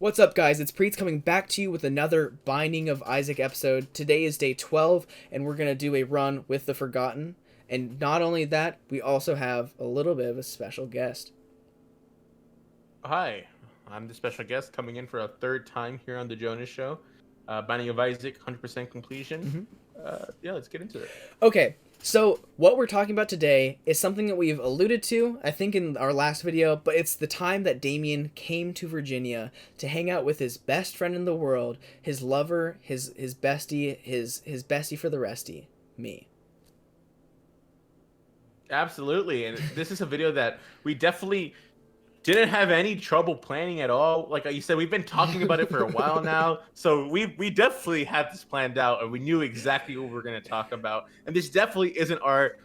What's up, guys? It's Priets coming back to you with another Binding of Isaac episode. Today is day 12, and we're going to do a run with the Forgotten. And not only that, we also have a little bit of a special guest. Hi, I'm the special guest coming in for a third time here on the Jonas Show. Binding of Isaac, 100% completion. Yeah, let's get into it. Okay, so what we're talking about today is something that we've alluded to, I think, in our last video, but it's the time that Damien came to Virginia to hang out with his best friend in the world, his lover, his bestie, his bestie for the restie, me. Absolutely, and this is a video that we definitely didn't have any trouble planning at all. Like you said, we've been talking about it for a while now, so we definitely had this planned out, and we knew exactly what we were going to talk about. And this definitely isn't our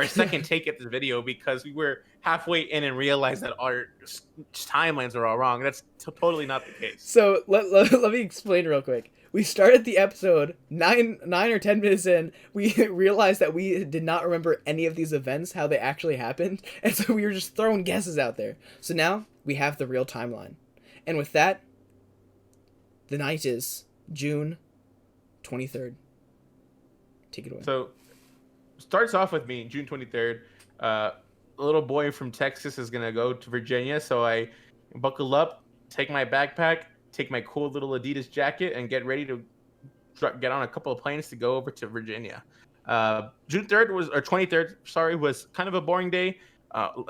second take at this video, because we were halfway in and realized that our timelines are all wrong. That's totally not the case. So let me explain real quick. We started the episode 9 or 10 minutes in. We realized that we did not remember any of these events, how they actually happened, and so we were just throwing guesses out there. So now we have the real timeline. And with that, the night is June 23rd. Take it away. So starts off with me, June 23rd. A little boy from Texas is going to go to Virginia, so I buckle up, take my backpack, take my cool little Adidas jacket, and get ready to get on a couple of planes to go over to Virginia. June 3rd was, or 23rd, sorry, was kind of a boring day.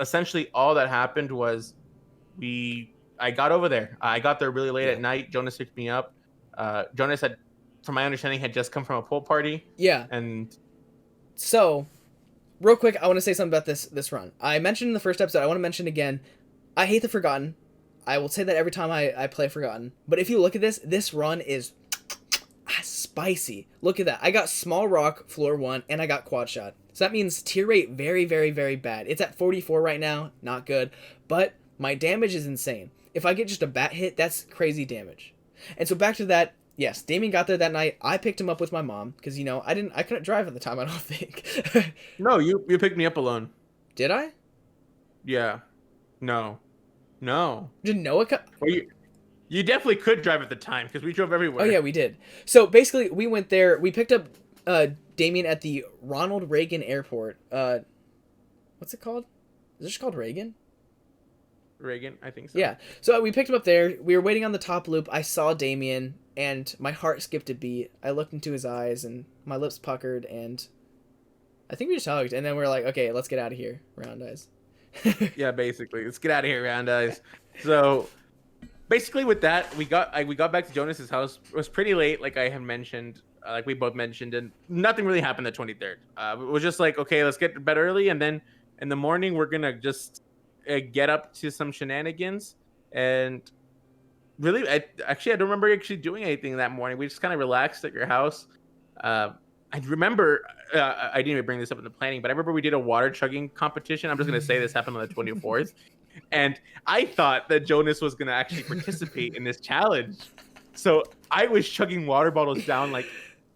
Essentially, all that happened was I got over there. I got there really late at night. Jonas picked me up. Jonas had, from my understanding, had just come from a pool party. Yeah. And so, real quick, I want to say something about this run. I mentioned in the first episode, I want to mention again, I hate the Forgotten. I will say that every time I play Forgotten. But if you look at this run is spicy. Look at that. I got Small Rock, Floor 1, and I got Quadshot. So that means tier rate very, very, very bad. It's at 44 right now. Not good. But my damage is insane. If I get just a bat hit, that's crazy damage. And so back to that. Yes, Damien got there that night. I picked him up with my mom. Because, you know, I couldn't drive at the time, I don't think. No, you picked me up alone. Did I? Yeah. No. Did Noah Well, you definitely could drive at the time, because we drove everywhere. Oh, yeah, we did. So, basically, we went there. We picked up Damien at the Ronald Reagan Airport. What's it called? Is it just called Reagan? Reagan, I think so. Yeah. So, we picked him up there. We were waiting on the top loop. I saw Damien, and my heart skipped a beat. I looked into his eyes, and my lips puckered, and I think we just hugged. And then we were like, okay, let's get out of here. Round eyes. Yeah, basically, let's get out of here, round eyes. So basically with that, we got back to Jonas's house. It was pretty late, like I had mentioned, like we both mentioned, and nothing really happened the 23rd. It was just like, okay, let's get to bed early, and then in the morning we're gonna just get up to some shenanigans. And really, I don't remember actually doing anything that morning. We just kind of relaxed at your house. I remember, I didn't even bring this up in the planning, but I remember we did a water chugging competition. I'm just going to say this happened on the 24th. And I thought that Jonas was going to actually participate in this challenge. So I was chugging water bottles down like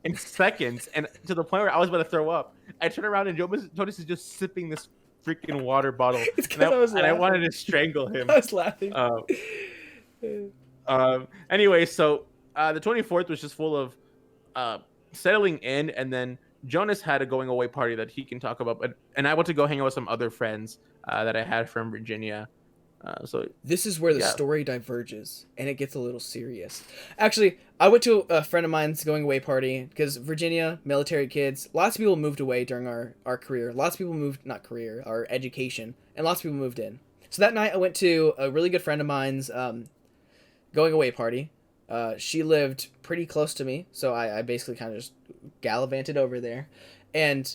in seconds, and to the point where I was about to throw up. I turn around and Jonas is just sipping this freaking water bottle. It's because I wanted to strangle him. I was laughing. Anyway, so the 24th was just full of settling in, and then Jonas had a going away party that he can talk about, and I went to go hang out with some other friends that I had from Virginia. So this is where the story diverges, and it gets a little serious. Actually, I went to a friend of mine's going away party, because Virginia, military kids, lots of people moved away during our career. Lots of people moved, not career, our education, and lots of people moved in. So that night I went to a really good friend of mine's going away party. She lived pretty close to me, so I basically kind of just gallivanted over there. And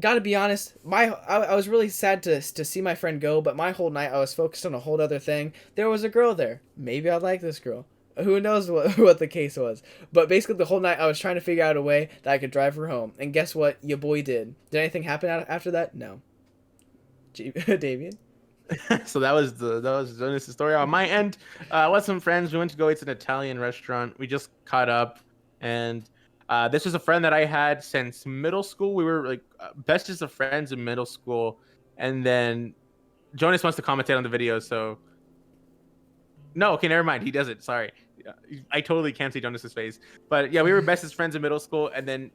gotta be honest, I was really sad to see my friend go, but my whole night I was focused on a whole other thing. There was a girl there. Maybe I'd like this girl. Who knows what the case was. But basically the whole night I was trying to figure out a way that I could drive her home. And guess what? Your boy did. Did anything happen after that? No. Damien? So that was Jonas' story. On my end, with some friends, we went to go eat at an Italian restaurant. We just caught up, and this was a friend that I had since middle school. We were like bestest of friends in middle school, and then Jonas wants to commentate on the video. So No, okay, never mind. He doesn't. Sorry, Yeah, I totally can't see Jonas's face. But yeah, we were bestest friends in middle school, and then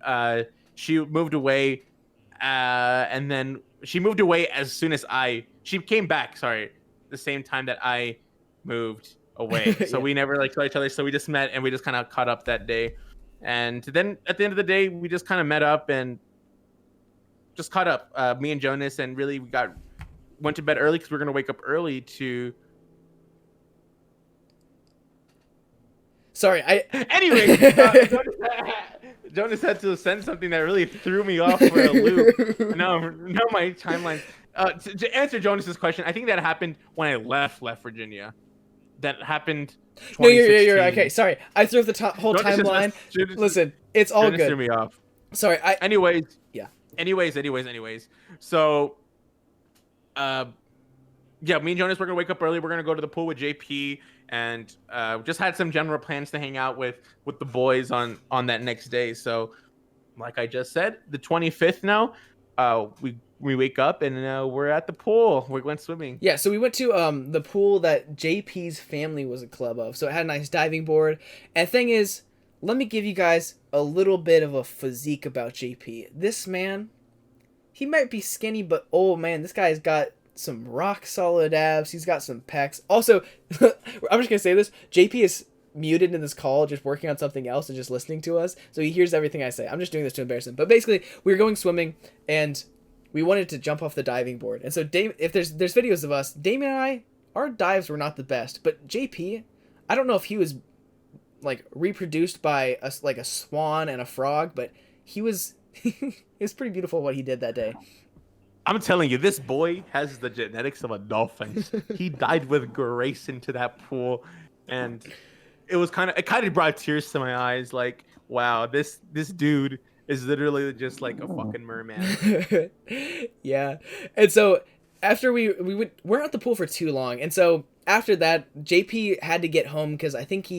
she moved away, and then she moved away as soon as she came back. Sorry, the same time that I moved away. So Yeah. we never like saw each other. So we just met and we just kind of caught up that day. And then at the end of the day, we just kind of met up and just caught up. Me and Jonas, and really we went to bed early because we are gonna wake up early to. Sorry, I. Anyway, Jonas had to send something that really threw me off for a loop. No, my timeline. To answer Jonas's question, I think that happened when I left Virginia. That happened. No, you're okay. Sorry, I threw up the whole Jonas timeline. Jonas, Listen, it's all Jonas good. threw me off. Sorry, I. Anyways. Yeah. Anyways. So, yeah, me and Jonas were gonna wake up early. We're gonna go to the pool with JP, and just had some general plans to hang out with the boys on that next day. So, like I just said, the 25th now, we wake up and we're at the pool. We went swimming. Yeah, so we went to the pool that JP's family was a club of. So it had a nice diving board. And the thing is, let me give you guys a little bit of a physique about JP. This man, he might be skinny, but oh man, this guy's got some rock solid abs. He's got some pecs. Also, I'm just gonna say this: JP is muted in this call, just working on something else and just listening to us, so he hears everything I say. I'm just doing this to embarrass him. But basically, we were going swimming and we wanted to jump off the diving board. And so, if there's videos of us, Damien and I, our dives were not the best. But JP, I don't know if he was like reproduced by a swan and a frog, but he was. It was pretty beautiful what he did that day. I'm telling you, this boy has the genetics of a dolphin. He dived with grace into that pool, and it kind of brought tears to my eyes. Like, wow, this dude is literally just like a fucking merman. Yeah, and so after we're at the pool for too long, and so after that, JP had to get home because I think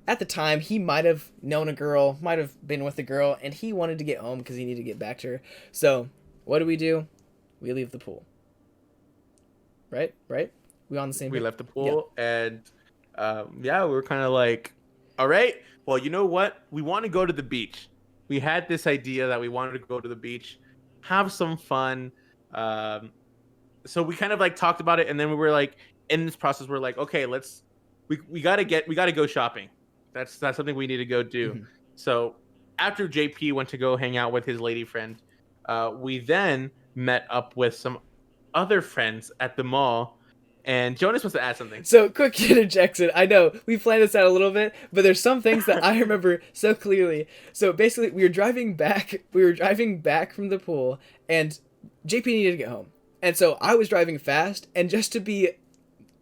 at the time he might have known a girl, might have been with a girl, and he wanted to get home because he needed to get back to her. So what do? We leave the pool. Right? We on the same page? We left the pool, and yeah, we were kind of like, all right, well, you know what? We want to go to the beach. We had this idea that we wanted to go to the beach, have some fun. So we kind of like talked about it, and then we were like, in this process, we're like, okay, we gotta go shopping. That's something we need to go do. Mm-hmm. So after JP went to go hang out with his lady friend, we then met up with some other friends at the mall, and Jonas wants to add something. So, quick interjection. I know we planned this out a little bit, but there's some things that I remember so clearly. So basically, we were driving back from the pool, and JP needed to get home, and so I was driving fast, and just to be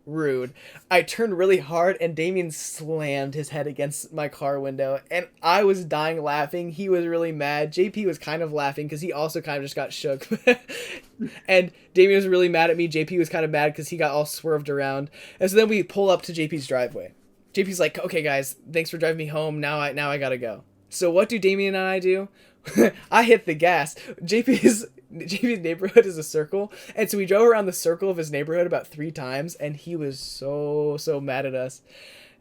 rude, I turned really hard and Damien slammed his head against my car window, and I was dying laughing. He was really mad. JP was kind of laughing because he also kind of just got shook. And Damien was really mad at me. JP was kind of mad because he got all swerved around. And so then we pull up to JP's driveway. JP's like, okay guys, thanks for driving me home. Now I gotta go. So what do Damien and I do? I hit the gas. JP's neighborhood is a circle, and so we drove around the circle of his neighborhood about 3 times, and he was so mad at us.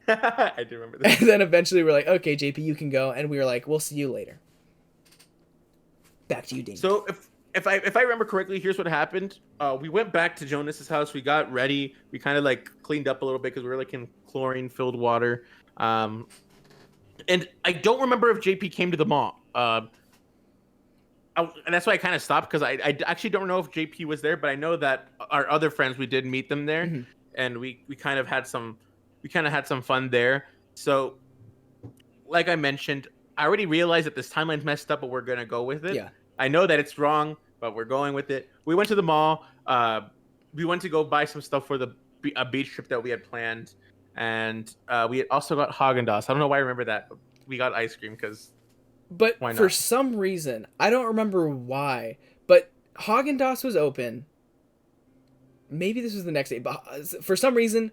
I do remember that. And then eventually we're like, okay, JP, you can go, and we were like, we'll see you later. Back to you, Damien. So if I remember correctly, here's what happened. We went back to Jonas's house. We got ready. We kind of like cleaned up a little bit because we were like in chlorine filled water. And I don't remember if JP came to the mall. And that's why I kind of stopped, because I actually don't know if JP was there, but I know that our other friends, we did meet them there, mm-hmm. and we kind of had some fun there. So, like I mentioned, I already realized that this timeline's messed up, but we're gonna go with it. Yeah. I know that it's wrong, but we're going with it. We went to the mall. We went to go buy some stuff for a beach trip that we had planned, and we had also got Haagen-Dazs. I don't know why I remember that, but we got ice cream because. But for some reason, I don't remember why, but Haagen-Dazs was open. Maybe this was the next day, but for some reason,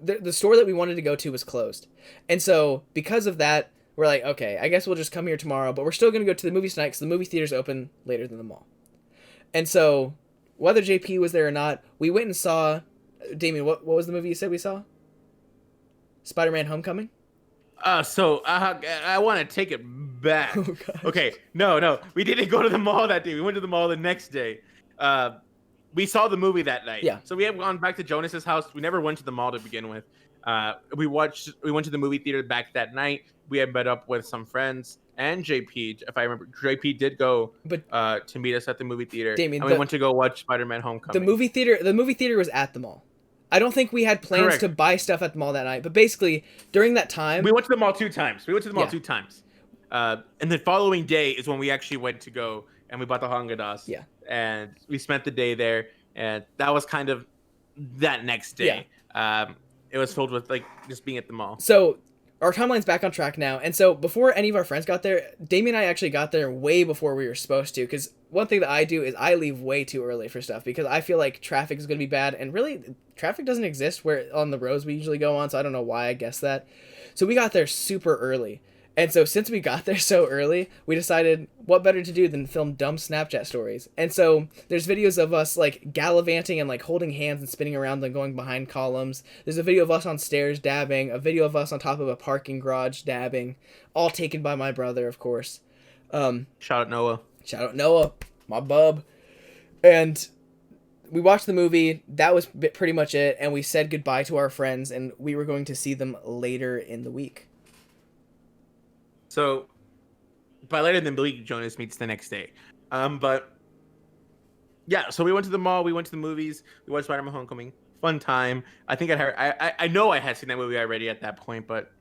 the store that we wanted to go to was closed. And so, because of that, we're like, okay, I guess we'll just come here tomorrow, but we're still going to go to the movies tonight because the movie theater's open later than the mall. And so, whether JP was there or not, we went and saw... Damien, what was the movie you said we saw? Spider-Man: Homecoming. I want to take it back. Oh gosh. Okay, no, we didn't go to the mall that day. We went to the mall the next day. We saw the movie that night. Yeah. So we have gone back to Jonas's house. We never went to the mall to begin with. We went to the movie theater back that night. We had met up with some friends and JP. If I remember, JP did go But to meet us at the movie theater, Damien, and we went to go watch Spider-Man: the Homecoming. movie theater was at the mall. I don't think we had plans Correct. to buy stuff at the mall that night, but basically during that time, We went to the mall 2 times. Yeah. 2 times. And the following day is when we actually went to go and we bought the Haagen-Dazs. Yeah. And we spent the day there, and that was kind of that next day. It was filled with like just being at the mall. So our timeline's back on track now, and so before any of our friends got there, Damien and I actually got there way before we were supposed to, because one thing that I do is I leave way too early for stuff, because I feel like traffic is going to be bad, and really, traffic doesn't exist where on the roads we usually go on, so I don't know why I guessed that. So we got there super early, and so since we got there so early, we decided what better to do than film dumb Snapchat stories. And so there's videos of us like gallivanting and like holding hands and spinning around and going behind columns. There's a video of us on stairs dabbing, a video of us on top of a parking garage dabbing, all taken by my brother, of course. Shout out Noah. Shout out Noah, my bub. And we watched the movie. That was pretty much it. And we said goodbye to our friends, and we were going to see them later in the week. So by later than week, Jonas meets the next day. But yeah, so we went to the mall, we went to the movies, we watched Spider-Man: Homecoming. Fun time. I think I know I had seen that movie already at that point, but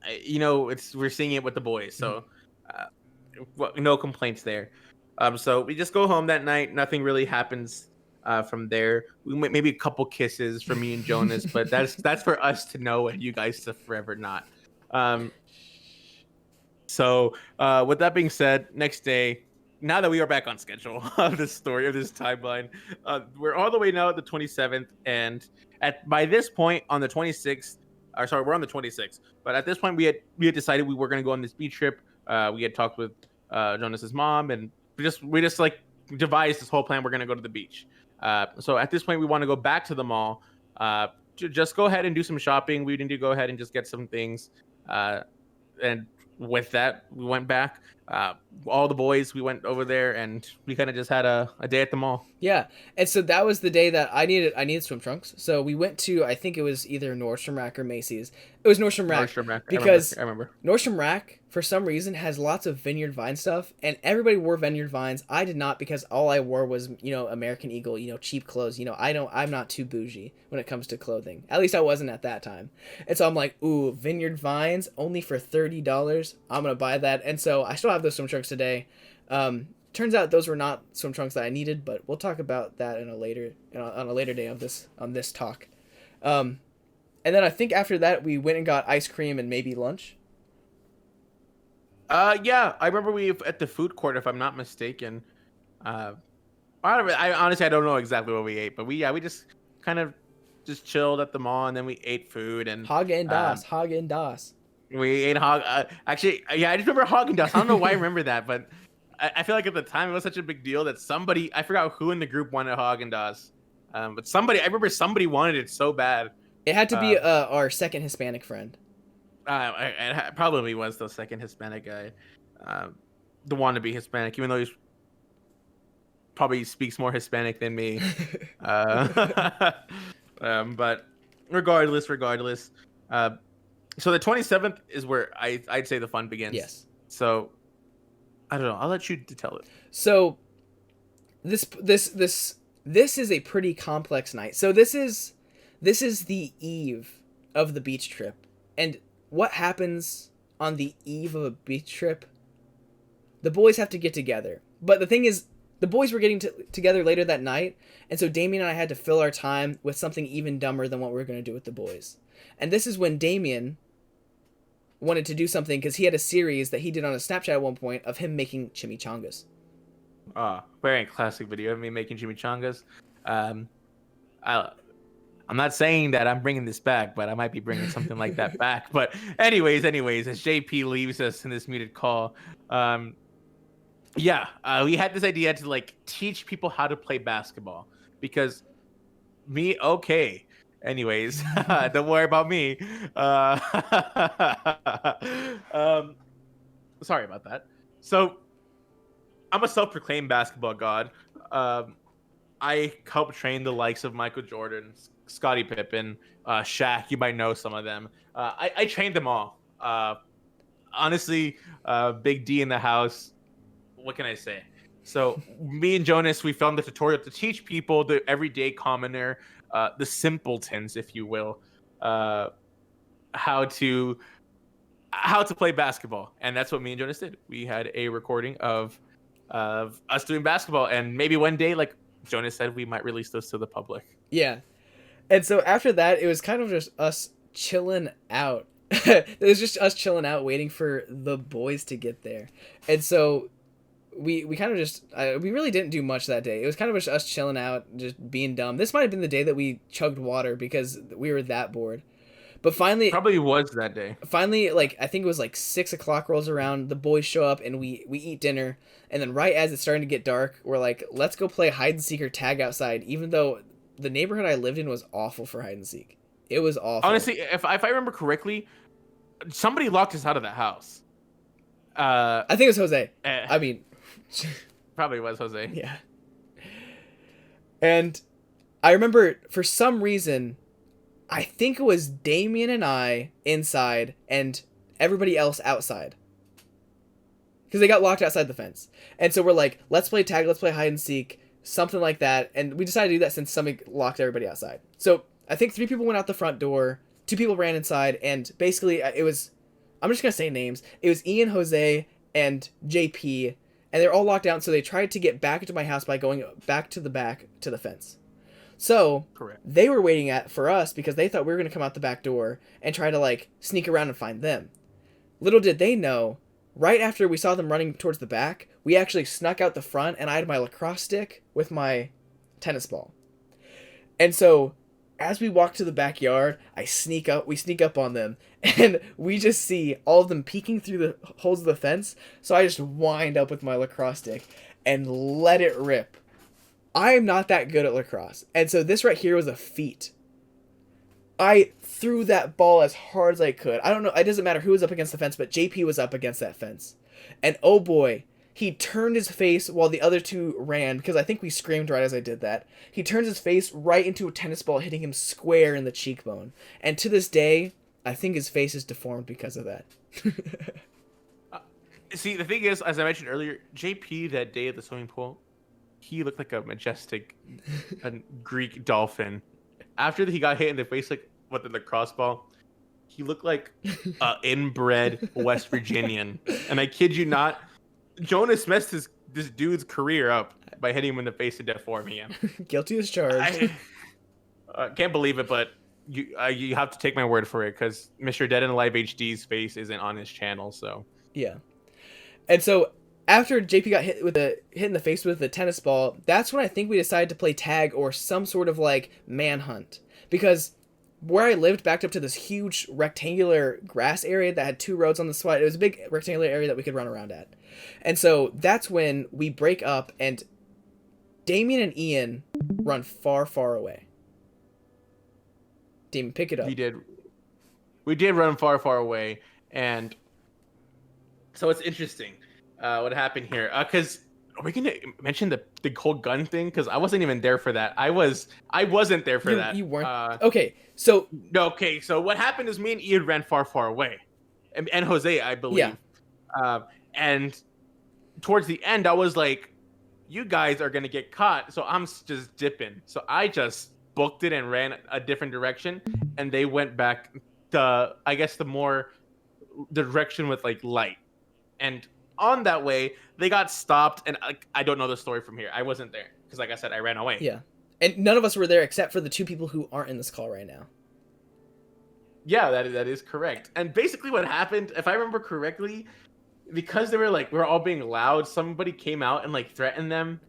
we're seeing it with the boys, so no complaints there. So we just go home that night. Nothing really happens from there. We maybe a couple kisses from me and Jonas, but that's for us to know and you guys to forever not. So with that being said, next day, now that we are back on schedule of this story, of this timeline, we're all the way now at the 27th, and by this point on the 26th, we're on the 26th, but at this point we had decided we were going to go on this beach trip. We had talked with Jonas's mom, and we just like devised this whole plan. We're going to go to the beach. So at this point, we want to go back to the mall to just go ahead and do some shopping. We need to go ahead and just get some things, and with that, we went back. All the boys, we went over there, and we kind of just had a day at the mall. Yeah, and so that was the day that I needed swim trunks. So we went to, I think it was either Nordstrom Rack or Macy's. It was Nordstrom Rack. Because I remember. Nordstrom Rack, for some reason, has lots of Vineyard Vine stuff, and everybody wore Vineyard Vines. I did not, because all I wore was, American Eagle, cheap clothes. I'm not too bougie when it comes to clothing. At least I wasn't at that time. And so I'm like, ooh, Vineyard Vines, only for $30. I'm going to buy that. And so I still have those swim trunks today. Turns out those were not swim trunks that I needed, but we'll talk about that on a later day of this talk. And then I think after that we went and got ice cream and maybe lunch. Yeah, I remember we at the food court, if I'm not mistaken. I honestly don't know exactly what we ate, but we just kind of just chilled at the mall, and then we ate food and Haagen-Dazs. We ate actually, yeah, I just remember Haagen-Dazs. I don't know why I remember that, but I feel like at the time it was such a big deal that I forgot who in the group wanted Haagen-Dazs. But I remember somebody wanted it so bad. It had to be our second Hispanic friend. It probably was the second Hispanic guy, the wannabe Hispanic, even though he probably speaks more Hispanic than me. But regardless. So the 27th is where I'd say the fun begins. Yes. So I don't know. I'll let you tell it. So this is a pretty complex night. So this is the eve of the beach trip. And what happens on the eve of a beach trip? The boys have to get together. But the thing is, the boys were getting together later that night, and so Damien and I had to fill our time with something even dumber than what we were going to do with the boys. And this is when Damien wanted to do something, because he had a series that he did on a Snapchat at one point of him making chimichangas. Very classic video of me making chimichangas. I'm not saying that I'm bringing this back, but I might be bringing something like that back. But anyways, as JP leaves us in this muted call, we had this idea to like teach people how to play basketball, because Anyways, don't worry about me. Uh, um, sorry about that. So I'm a self-proclaimed basketball god. Um, I helped train the likes of Michael Jordan, Scottie Pippen, Shaq. You might know some of them. I trained them all. Honestly, Big D in the house. What can I say? So me and Jonas, we filmed the tutorial to teach people, the everyday commoner, the simpletons, if you will, uh, how to play basketball, and that's what me and Jonas did. We had a recording of us doing basketball, and maybe one day, like Jonas said, we might release those to the public. Yeah. And so after that, it was kind of just us chilling out. It was just us chilling out, waiting for the boys to get there. And so we kind of just we really didn't do much that day. It was kind of just us chilling out, just being dumb. This might have been the day that we chugged water because we were that bored. But Probably was that day. finally, like I think it was like 6 o'clock rolls around. The boys show up and we eat dinner. And then right as it's starting to get dark, we're like, let's go play hide and seek or tag outside. Even though the neighborhood I lived in was awful for hide and seek. It was awful. Honestly, if I remember correctly, somebody locked us out of the house. I think it was Jose. I mean, probably was Jose. yeah. And I remember for some reason, I think it was Damien and I inside and everybody else outside. Because they got locked outside the fence. And so we're like, let's play tag, let's play hide and seek, something like that. And we decided to do that since somebody locked everybody outside. So I think 3 people went out the front door, 2 people ran inside, and basically it was, I'm just going to say names. It was Ian, Jose, and JP, and they're all locked down, so they tried to get back into my house by going back to the fence. So Correct. They were waiting for us because they thought we were going to come out the back door and try to like sneak around and find them. Little did they know, right after we saw them running towards the back, we actually snuck out the front and I had my lacrosse stick with my tennis ball. And so as we walk to the backyard, we sneak up on them, and we just see all of them peeking through the holes of the fence. So I just wind up with my lacrosse stick and let it rip. I am not that good at lacrosse, and so this right here was a feat. I threw that ball as hard as I could. I don't know, it doesn't matter who was up against the fence, but JP was up against that fence. And oh boy, he turned his face while the other 2 ran, because I think we screamed right as I did that. He turns his face right into a tennis ball, hitting him square in the cheekbone. And to this day, I think his face is deformed because of that. See, the thing is, as I mentioned earlier, JP that day at the swimming pool, he looked like a majestic Greek dolphin. After he got hit in the face, like with the lacrosse ball, he looked like an inbred West Virginian. And I kid you not, Jonas messed this dude's career up by hitting him in the face and deforming him. Guilty as charged. I can't believe it, but you have to take my word for it, because Mr. Dead and Alive HD's face isn't on his channel. So yeah. And so after JP got hit in the face with the tennis ball, that's when I think we decided to play tag or some sort of like manhunt, because where I lived backed up to this huge rectangular grass area that had 2 roads on the side. It was a big rectangular area that we could run around at. And so that's when we break up and Damien and Ian run far, far away. Damien, pick it up. We did run far, far away. And so it's interesting what happened here. Because are we going to mention the whole gun thing? Because I wasn't even there for that. I wasn't there for that. You weren't? Okay, so... No, okay, so what happened is me and Ian ran far, far away. And Jose, I believe. Yeah. And towards the end, I was like, you guys are going to get caught, so I'm just dipping. So I just booked it and ran a different direction, and they went back to, I guess, the direction with, like, light. And on that way, they got stopped, and I don't know the story from here. I wasn't there, because, like I said, I ran away. Yeah. And none of us were there except for the 2 people who aren't in this call right now. Yeah, that is correct. And basically what happened, if I remember correctly, because they were like, we were all being loud, somebody came out and like threatened them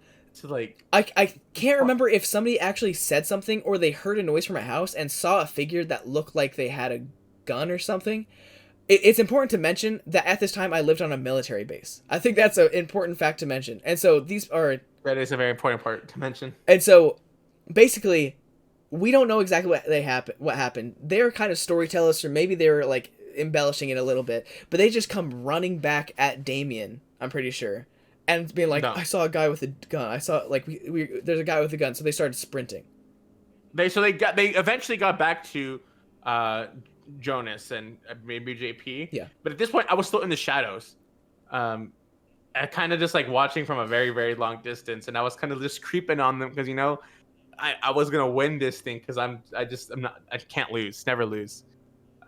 to like... I can't remember if somebody actually said something or they heard a noise from a house and saw a figure that looked like they had a gun or something. It's important to mention that at this time I lived on a military base. I think that's an important fact to mention. And so these are... That is a very important part to mention. And so basically we don't know exactly what happened. They're kind of storytellers, or maybe they were like embellishing it a little bit, but they just come running back at Damien, I'm pretty sure, and being like, No. I saw a guy with a gun. I saw like there's a guy with a gun, so they started sprinting. They eventually got back to Jonas and maybe JP. Yeah. But at this point, I was still in the shadows. I kind of just like watching from a very, very long distance, and I was kind of just creeping on them because I was gonna win this thing because I can't lose, never lose.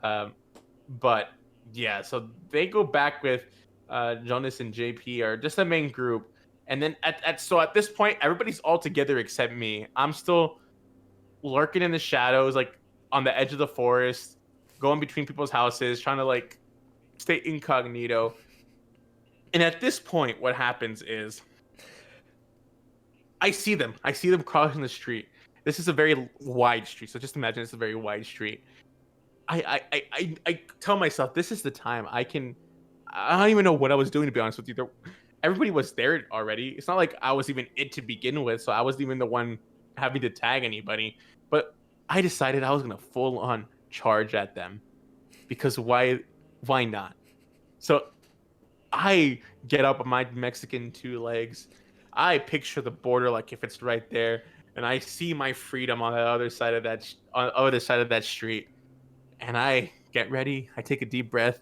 But yeah, so they go back with Jonas and JP are just the main group, and then at this point, everybody's all together except me. I'm still lurking in the shadows, like on the edge of the forest, going between people's houses, trying to like stay incognito. And at this point, what happens is I see them crossing the street. This is a very wide street, so just imagine it's a very wide street. I tell myself this is the time I don't even know what I was doing, to be honest with you. Everybody was there already. It's not like I was even it to begin with, so I wasn't even the one having to tag anybody. But I decided I was gonna full on charge at them because why not? So I get up on my Mexican two legs. I picture the border like if it's right there, and I see my freedom on the other side of that street. And I get ready. I take a deep breath,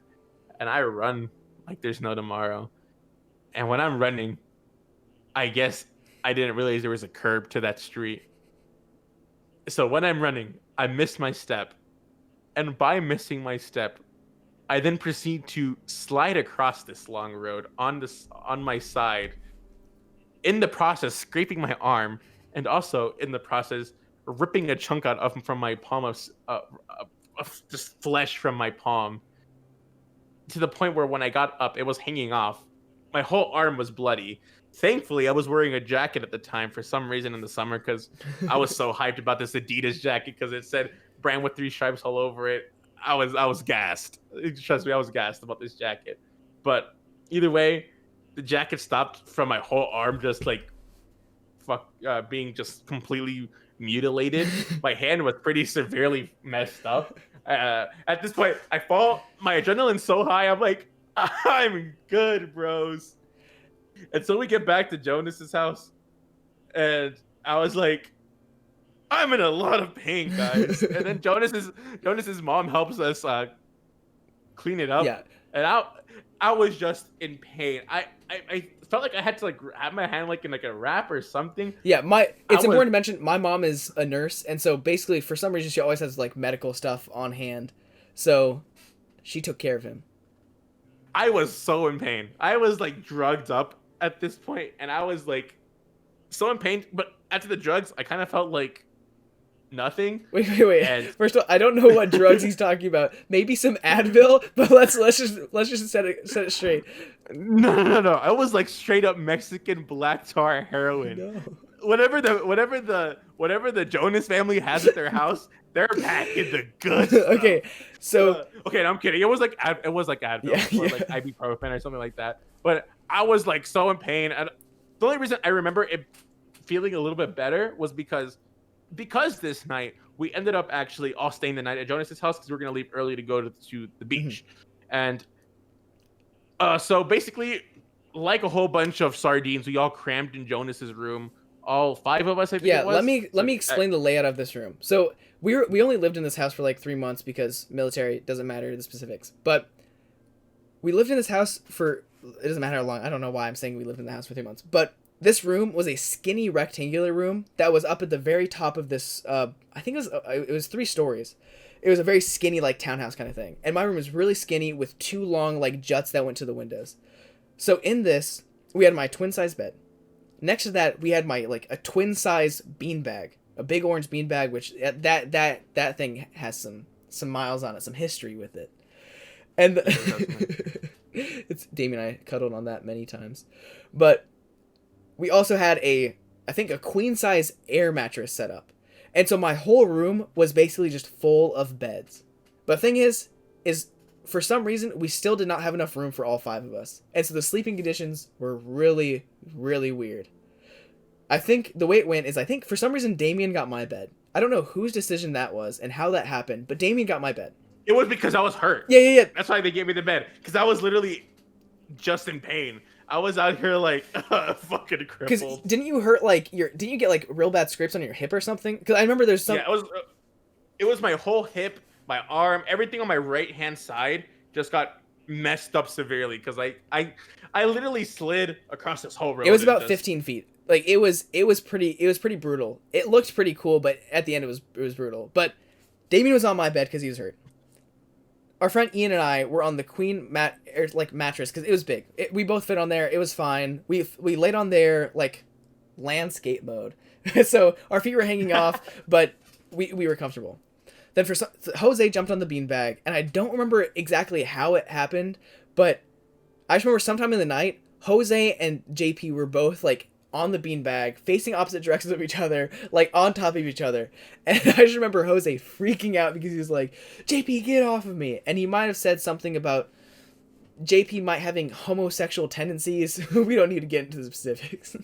and I run like there's no tomorrow. And when I'm running, I guess I didn't realize there was a curb to that street. So when I'm running, I miss my step, and by missing my step, I then proceed to slide across this long road on my side. In the process, scraping my arm, and also in the process, ripping a chunk from my palm of just flesh from my palm. To the point where when I got up, it was hanging off. My whole arm was bloody. Thankfully, I was wearing a jacket at the time for some reason in the summer because I was so hyped about this Adidas jacket because it said brand with 3 stripes all over it. I was gassed. Trust me, I was gassed about this jacket. But either way, the jacket stopped from my whole arm just like being just completely mutilated. My hand was pretty severely messed up. At this point, I fall. My adrenaline's so high. I'm like, I'm good, bros. And so we get back to Jonas's house, and I was like, I'm in a lot of pain, guys. And then Jonas's mom helps us clean it up. Yeah. And I was just in pain. I felt like I had to like have my hand like in like a wrap or something. Yeah, it's important to mention my mom is a nurse, and so basically for some reason she always has like medical stuff on hand. So she took care of him. I was so in pain. I was like drugged up at this point, and I was like so in pain, but after the drugs, I kind of felt like nothing. Wait. And First of all, I don't know what drugs he's talking about. Maybe some Advil, but let's just set it straight. No. I was like straight up Mexican black tar heroin. No. Whatever the Jonas family has at their house, they're packing the good Okay, stuff. so okay, no, I'm kidding. It was like Advil or like ibuprofen or something like that. But I was like so in pain. And the only reason I remember it feeling a little bit better was because this night we ended up actually all staying the night at Jonas's house because we were gonna leave early to go to the beach, and so basically, like a whole bunch of sardines, we all crammed in Jonas's room. All 5 of us, I think. yeah, it was. let me explain the layout of this room. So we only lived in this house for like 3 months because military, doesn't matter the specifics, but we lived in this house for, it doesn't matter how long. I don't know why I'm saying we lived in the house for 3 months, but this room was a skinny rectangular room that was up at the very top of this. I think it was 3 stories. It was a very skinny like townhouse kind of thing, and my room was really skinny with 2 long like juts that went to the windows. So in this, we had my twin size bed. Next to that, we had my like a twin size beanbag, a big orange beanbag, which that thing has some miles on it, some history with it. And it's Damien and I cuddled on that many times, but we also had I think a queen size air mattress set up, and so my whole room was basically just full of beds. But the thing is for some reason we still did not have enough room for all 5 of us, and so the sleeping conditions were really, really weird. I think the way it went is I think for some reason Damien got my bed, I don't know whose decision that was and how that happened, but Damien got my bed. It was because I was hurt. Yeah. That's why they gave me the bed, because I was literally just in pain. I was out here like fucking Because crippled. didn't you hurt like your? Didn't you get like real bad scrapes on your hip or something? Because I remember there's some. Yeah, it was my whole hip, my arm, everything on my right hand side just got messed up severely because I literally slid across this whole road. It was about just, 15 feet. Like it was pretty brutal. It looked pretty cool, but at the end it was brutal. But Damien was on my bed because he was hurt. Our friend Ian and I were on the queen mattress because it was big. We both fit on there. It was fine. We laid on there like landscape mode, so our feet were hanging off, but we were comfortable. Then Jose jumped on the beanbag, and I don't remember exactly how it happened, but I just remember sometime in the night, Jose and JP were both like on the beanbag, facing opposite directions of each other, like on top of each other. And I just remember Jose freaking out because he was like, JP, get off of me. And he might have said something about JP might having homosexual tendencies. We don't need to get into the specifics.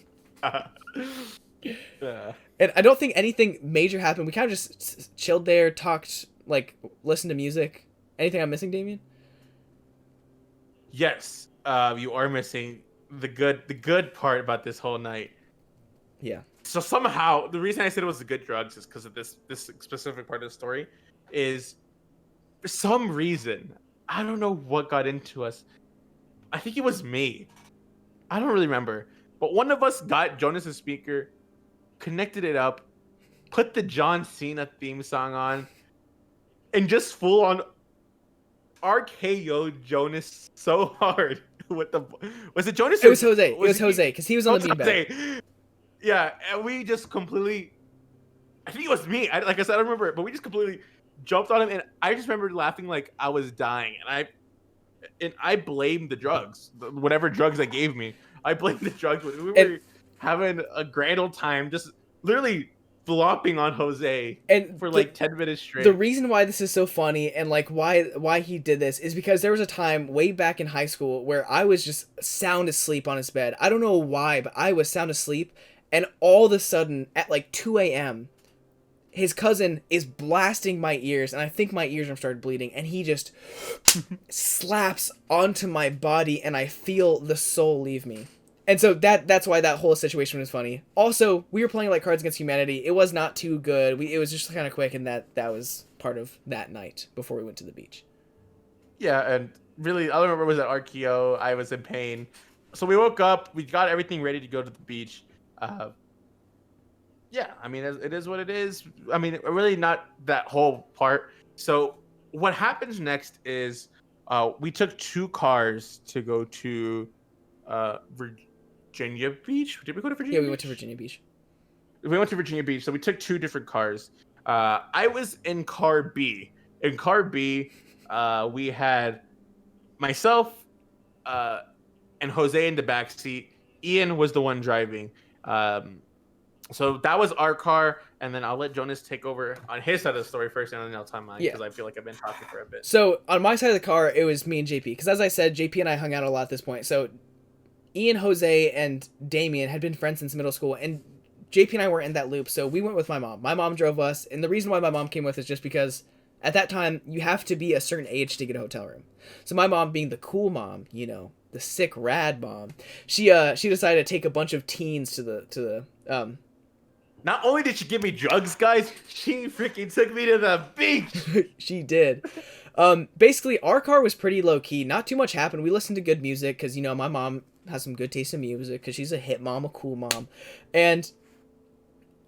And I don't think anything major happened. We kind of just chilled there, talked, like, listened to music. Anything I'm missing, Damien? Yes, you are missing the good part about this whole night. Yeah. So somehow the reason I said it was the good drugs is because of this specific part of the story is for some reason I don't know what got into us. I think it was me. I don't really remember, but one of us got Jonas's speaker, connected it up, put the John Cena theme song on, and just full on RKO Jonas so hard. What the was it Jonas? It was Jose. It was Jose because he was on the beanbag. Yeah, and we just completely. I think it was me. Like I said, I don't remember it, but we just completely jumped on him, and I just remember laughing like I was dying, and I blamed the drugs, whatever drugs they gave me. I blamed the drugs. We were having a grand old time, just literally flopping on Jose and for like 10 minutes straight. The reason why this is so funny and like why he did this is because there was a time way back in high school where I was just sound asleep on his bed. I don't know why, but I was sound asleep, and all of a sudden at like 2 a.m. his cousin is blasting my ears, and I think my ears have started bleeding, and he just slaps onto my body, and I feel the soul leave me. And so that's why that whole situation was funny. Also, we were playing like Cards Against Humanity. It was not too good. It was just kind of quick, and that was part of that night before we went to the beach. Yeah, and really, all I remember was at RKO. I was in pain. So we woke up. We got everything ready to go to the beach. Yeah, I mean, it is what it is. I mean, really not that whole part. So what happens next is we took 2 cars to go to Virginia Beach. Did we go to Virginia Beach? Yeah, we went to Virginia Beach. We went to Virginia Beach, so we took 2 different cars. I was in car B. In car B, we had myself and Jose in the back seat. Ian was the one driving. So that was our car, and then I'll let Jonas take over on his side of the story first, and then I'll tell mine because I feel like I've been talking for a bit. So on my side of the car, it was me and JP, because as I said, JP and I hung out a lot at this point. So Ian, Jose, and Damien had been friends since middle school, and JP and I weren't in that loop, so we went with my mom. My mom drove us, and the reason why my mom came with is just because at that time, you have to be a certain age to get a hotel room. So my mom, being the cool mom, you know, the sick rad mom, she decided to take a bunch of teens to the Not only did she give me drugs, guys, she freaking took me to the beach. She did. Basically, our car was pretty low key. Not too much happened. We listened to good music because, you know, my mom has some good taste in music because she's a hip mom, a cool mom. And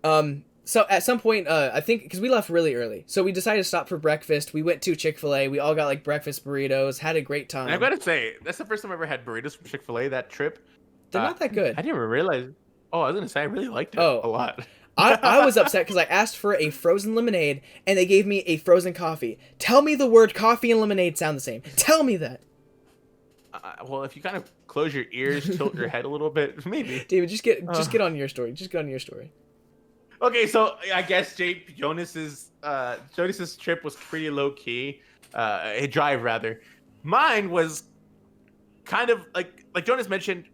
so at some point, I think, because we left really early, so we decided to stop for breakfast. We went to Chick-fil-A. We all got like breakfast burritos, had a great time. And I've got to say, that's the first time I ever had burritos from Chick-fil-A that trip. They're not that good. I didn't even realize. Oh, I was going to say, I really liked it a lot. I was upset because I asked for a frozen lemonade, and they gave me a frozen coffee. Tell me the word coffee and lemonade sound the same. Tell me that. Well, if you kind of close your ears, tilt your head a little bit, maybe. David, just get on your story. Just get on your story. Okay, so I guess Jonas's trip was pretty low key. A drive rather. Mine was kind of like Jonas mentioned.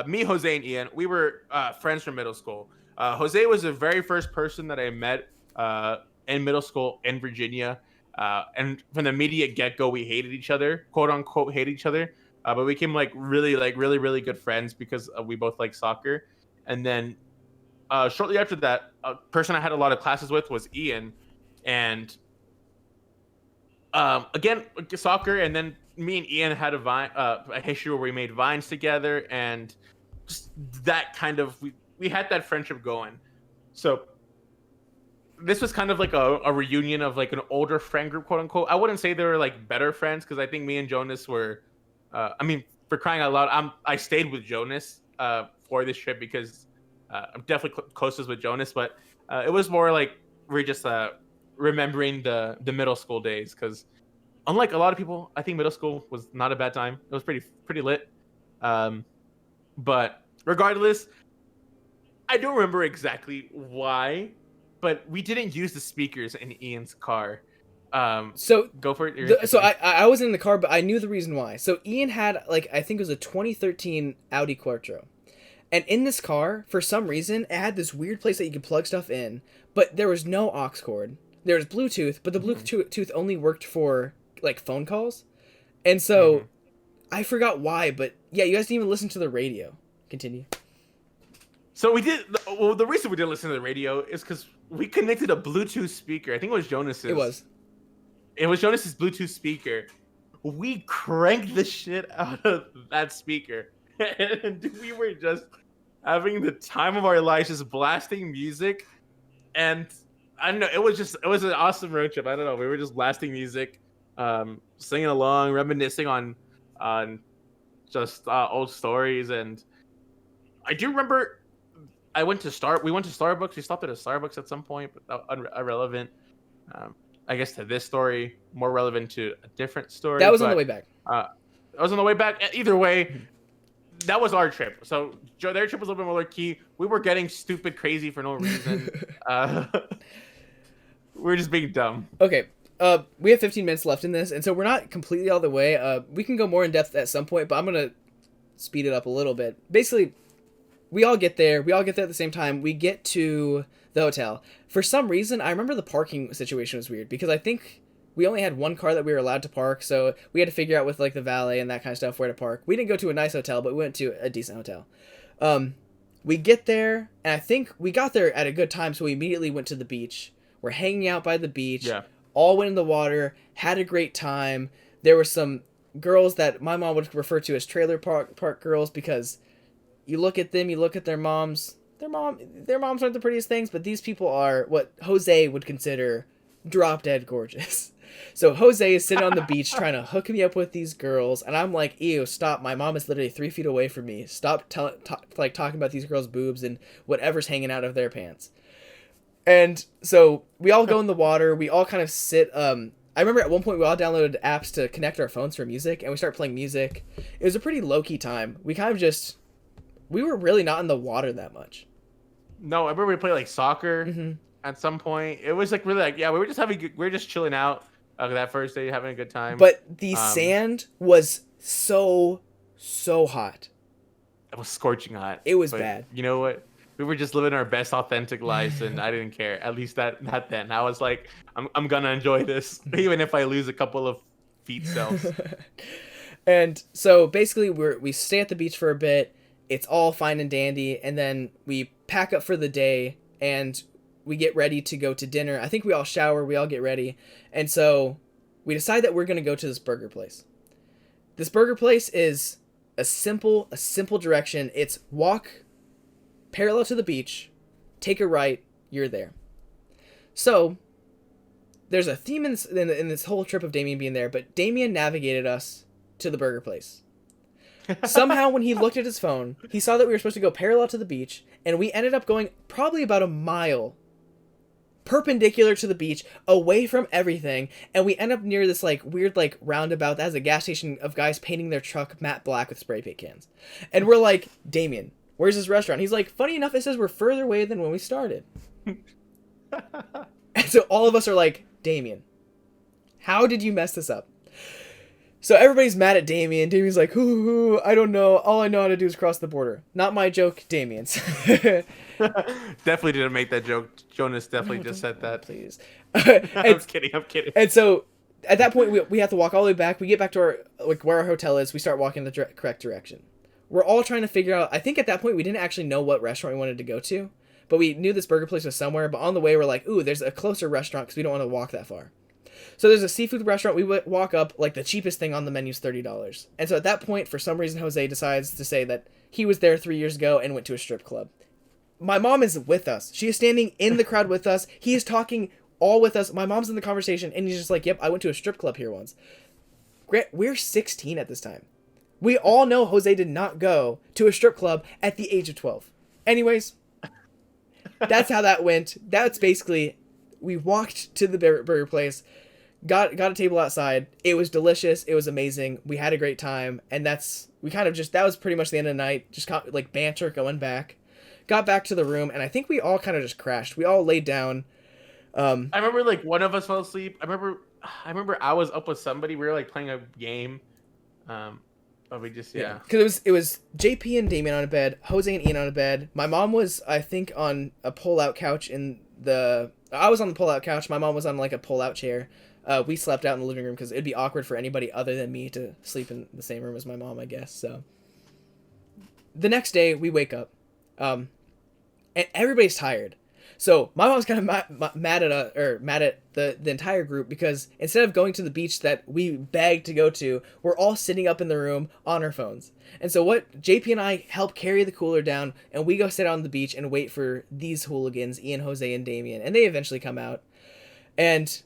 Me, Jose, and Ian, we were friends from middle school. Jose was the very first person that I met in middle school in Virginia. And from the immediate get go, we hated each other, quote unquote, hate each other. But we became really good friends because we both like soccer. And then shortly after that, a person I had a lot of classes with was Ian, and again soccer. And then me and Ian had a history where we made vines together, and just that kind of we had that friendship going. So this was kind of like a reunion of like an older friend group, quote unquote. I wouldn't say they were like better friends because I think me and Jonas were, I mean, for crying out loud, I stayed with Jonas for this trip because I'm definitely closest with Jonas, but it was more like we're just remembering the middle school days because unlike a lot of people, I think middle school was not a bad time. It was pretty lit. But regardless, I don't remember exactly why, but we didn't use the speakers in Ian's car. So go for it. So I wasn't in the car, but I knew the reason why. So Ian had like I think it was a 2013 Audi Quattro, and in this car for some reason it had this weird place that you could plug stuff in, but there was no aux cord. There was Bluetooth, but the Bluetooth only worked for like phone calls, and so I forgot why. But yeah, you guys didn't even listen to the radio. Continue. So we did. Well, the reason we didn't listen to the radio is because we connected a Bluetooth speaker. I think it was Jonas's. It was Jonas's Bluetooth speaker. We cranked the shit out of that speaker, and we were just having the time of our lives, just blasting music. And I don't know. It was an awesome road trip. I don't know. We were just blasting music, singing along, reminiscing on just old stories. And I do remember. We went to Starbucks. We stopped at a Starbucks at some point, but irrelevant. I guess to this story, more relevant to a different story. That was on the way back. I was on the way back. Either way, that was our trip. So their trip was a little bit more key. We were getting stupid crazy for no reason. We were just being dumb. Okay. We have 15 minutes left in this, and so we're not completely all the way. We can go more in depth at some point, but I'm gonna speed it up a little bit. Basically, we all get there. We all get there at the same time. We get to the hotel. For some reason, I remember the parking situation was weird because I think we only had one car that we were allowed to park, so we had to figure out with like the valet and that kind of stuff where to park. We didn't go to a nice hotel, but we went to a decent hotel. We get there, and I think we got there at a good time, so we immediately went to the beach. We're hanging out by the beach. Yeah. All went in the water, had a great time. There were some girls that my mom would refer to as trailer park girls because you look at them, you look at their moms. Their moms aren't the prettiest things, but these people are what Jose would consider drop dead gorgeous. So Jose is sitting on the beach trying to hook me up with these girls, and I'm like, ew, stop. My mom is literally 3 feet away from me. Stop talking about these girls' boobs and whatever's hanging out of their pants. And so we all go in the water. We all kind of sit. I remember at one point we all downloaded apps to connect our phones for music, and we start playing music. It was a pretty low-key time. We were really not in the water that much. No, I remember we played like soccer at some point. It was like really like, yeah, we were just chilling out that first day, having a good time. But the sand was so hot. It was scorching hot. It was bad. You know what? We were just living our best authentic lives, and I didn't care. At least not then. I was like, I'm gonna enjoy this, even if I lose a couple of feet cells. And so basically, we stay at the beach for a bit. It's all fine and dandy, and then we pack up for the day, and we get ready to go to dinner. I think we all shower, we all get ready, and so we decide that we're going to go to this burger place. This burger place is a simple direction. It's walk parallel to the beach, take a right, you're there. So there's a theme in this whole trip of Damien being there, but Damien navigated us to the burger place. Somehow, when he looked at his phone, he saw that we were supposed to go parallel to the beach, and we ended up going probably about a mile perpendicular to the beach, away from everything, and we end up near this like weird like roundabout that has a gas station of guys painting their truck matte black with spray paint cans. And we're like, Damien, where's this restaurant? He's like, funny enough, it says we're further away than when we started. And so all of us are like, Damien, how did you mess this up? So everybody's mad at Damien. Damien's like, hoo, I don't know. All I know how to do is cross the border. Not my joke, Damien's. Definitely didn't make that joke. Jonas definitely No, just don't- said that. Please. I'm kidding. I'm kidding. And so at that point, we have to walk all the way back. We get back to our like where our hotel is. We start walking the correct direction. We're all trying to figure out. I think at that point we didn't actually know what restaurant we wanted to go to, but we knew this burger place was somewhere. But on the way, we're like, ooh, there's a closer restaurant because we don't want to walk that far. So there's a seafood restaurant. We walk up, like the cheapest thing on the menu is $30. And so at that point, for some reason, Jose decides to say that he was there 3 years ago and went to a strip club. My mom is with us. She is standing in the crowd with us. He is talking all with us. My mom's in the conversation, and he's just like, yep, I went to a strip club here once. Grant, we're 16 at this time. We all know Jose did not go to a strip club at the age of 12. Anyways, that's how that went. That's basically, we walked to the burger place, got a table outside. It was delicious. It was amazing. We had a great time, and that was pretty much the end of the night. Just like banter going back. Got back to the room, and I think we all kind of just crashed. We all laid down. I remember like one of us fell asleep. I remember I was up with somebody. We were like playing a game. But we just Because it was JP and Damien on a bed, Jose and Ian on a bed. My mom was, I think, on a pull-out couch I was on the pull-out couch. My mom was on like a pull-out chair. We slept out in the living room because it'd be awkward for anybody other than me to sleep in the same room as my mom, I guess. So the next day we wake up, and everybody's tired. So my mom's kind of mad at the entire group because instead of going to the beach that we begged to go to, we're all sitting up in the room on our phones. And so what JP and I help carry the cooler down, and we go sit on the beach and wait for these hooligans, Ian, Jose, and Damien, and they eventually come out. And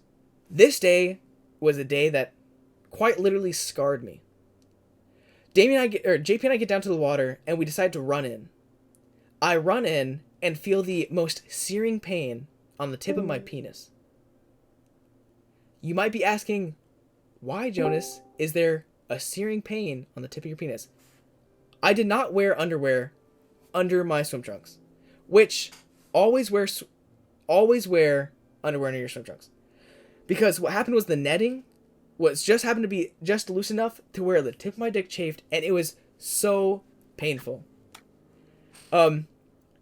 this day was a day that quite literally scarred me. JP and I get down to the water, and we decide to run in. I run in and feel the most searing pain on the tip of my penis. You might be asking, why, Jonas, is there a searing pain on the tip of your penis? I did not wear underwear under my swim trunks, which always wear underwear under your swim trunks. Because what happened was the netting happened to be just loose enough to where the tip of my dick chafed, and it was so painful.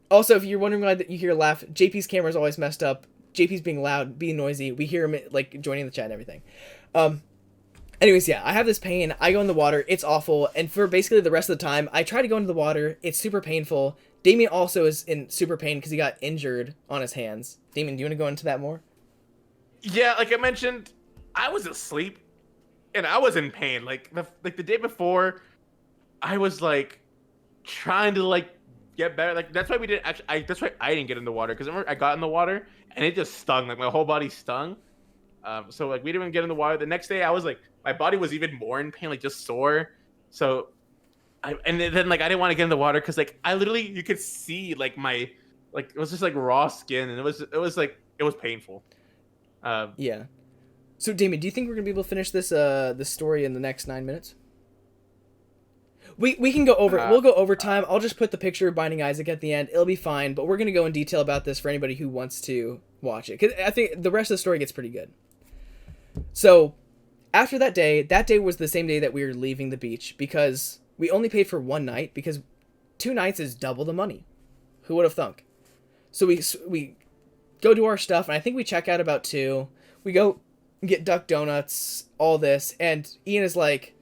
Also, if you're wondering why you hear a laugh, JP's camera is always messed up. JP's being loud, being noisy. We hear him like joining the chat and everything. Anyways, yeah, I have this pain. I go in the water. It's awful. And for basically the rest of the time, I try to go into the water. It's super painful. Damien also is in super pain because he got injured on his hands. Damien, do you want to go into that more? Yeah, like I mentioned, I was asleep, and I was in pain. Like the day before, I was like trying to like get better. Like that's why we didn't actually. That's why I didn't get in the water because remember I got in the water and it just stung. Like my whole body stung. So like we didn't even get in the water. The next day I was like my body was even more in pain, like just sore. So and then like I didn't want to get in the water because like I literally you could see like my like it was just like raw skin and it was painful. Yeah. So Damien, do you think we're gonna be able to finish this story in the next 9 minutes? We can go over. We'll go overtime. I'll just put the picture of Binding Isaac at the end. It'll be fine. But we're gonna go in detail about this for anybody who wants to watch it, because I think the rest of the story gets pretty good. So, after that day was the same day that we were leaving the beach because we only paid for one night because 2 nights is double the money. Who would have thunk? So we go do our stuff, and I think we check out about 2. We go get Duck Donuts, all this, and Ian is like,